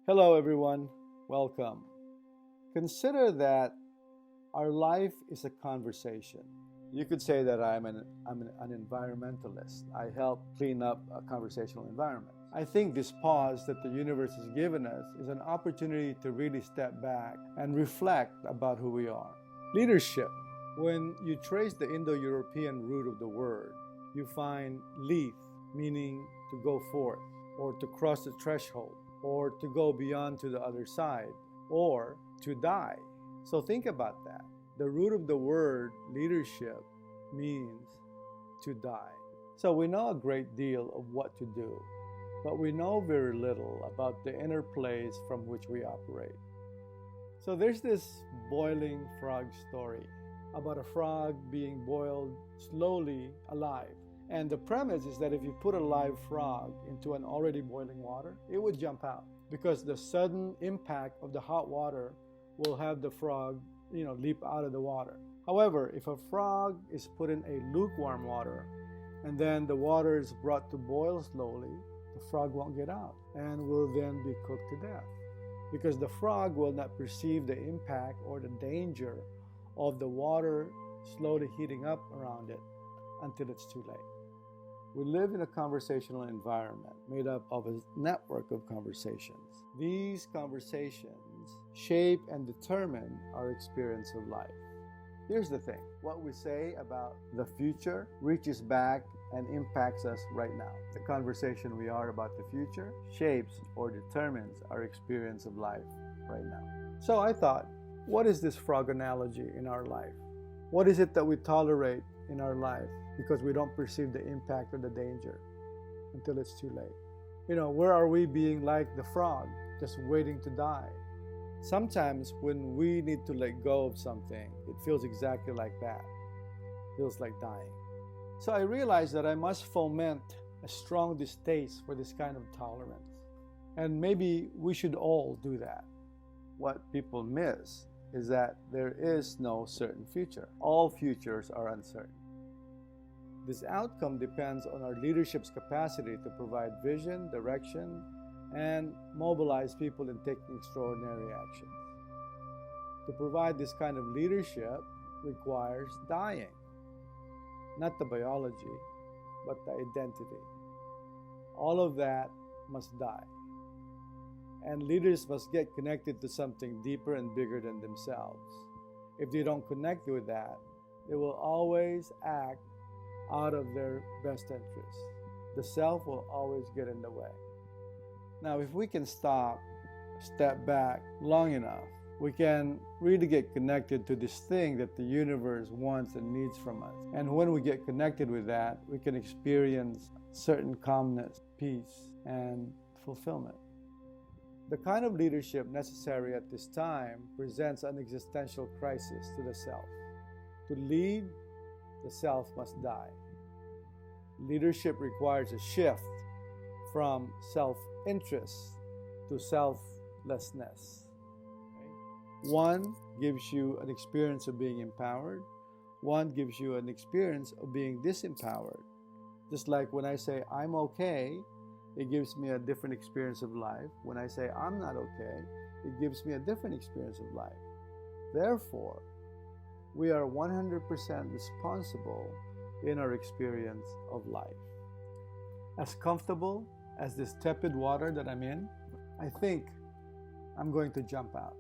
Hello, everyone. Welcome. Consider that our life is a conversation. You could say that I'm an environmentalist. I help clean up a conversational environment. I think this pause that the universe has given us is an opportunity to really step back and reflect about who we are. Leadership. When you trace the Indo-European root of the word, you find leith, meaning to go forth, or to cross the threshold, or to go beyond to the other side, or to die. So think about that. The root of the word leadership means to die. So we know a great deal of what to do, but we know very little about the inner place from which we operate. So there's this boiling frog story about a frog being boiled slowly alive. And the premise is that if you put a live frog into an already boiling water, it would jump out because the sudden impact of the hot water will have the frog, leap out of the water. However, if a frog is put in a lukewarm water and then the water is brought to boil slowly, the frog won't get out and will then be cooked to death because the frog will not perceive the impact or the danger of the water slowly heating up around it until it's too late. We live in a conversational environment made up of a network of conversations. These conversations shape and determine our experience of life. Here's the thing. What we say about the future reaches back and impacts us right now. The conversation we are about the future shapes or determines our experience of life right now. So I thought, what is this frog analogy in our life? What is it that we tolerate in our life because we don't perceive the impact or the danger until it's too late? Where are we being like the frog, just waiting to die? Sometimes when we need to let go of something, it feels exactly like that. It feels like dying. So I realized that I must foment a strong distaste for this kind of tolerance. And maybe we should all do that. What people miss is that there is no certain future. All futures are uncertain. This outcome depends on our leadership's capacity to provide vision, direction, and mobilize people in taking extraordinary actions. To provide this kind of leadership requires dying. Not the biology, but the identity. All of that must die. And leaders must get connected to something deeper and bigger than themselves. If they don't connect with that, they will always act out of their best interest. The self will always get in the way. Now, if we can step back long enough, we can really get connected to this thing that the universe wants and needs from us. And when we get connected with that, we can experience certain calmness, peace, and fulfillment. The kind of leadership necessary at this time presents an existential crisis to the self. To lead, the self must die. Leadership requires a shift from self-interest to selflessness. One gives you an experience of being empowered. One gives you an experience of being disempowered. Just like when I say, I'm okay, it gives me a different experience of life. When I say I'm not okay, it gives me a different experience of life. Therefore, we are 100% responsible in our experience of life. As comfortable as this tepid water that I'm in, I think I'm going to jump out.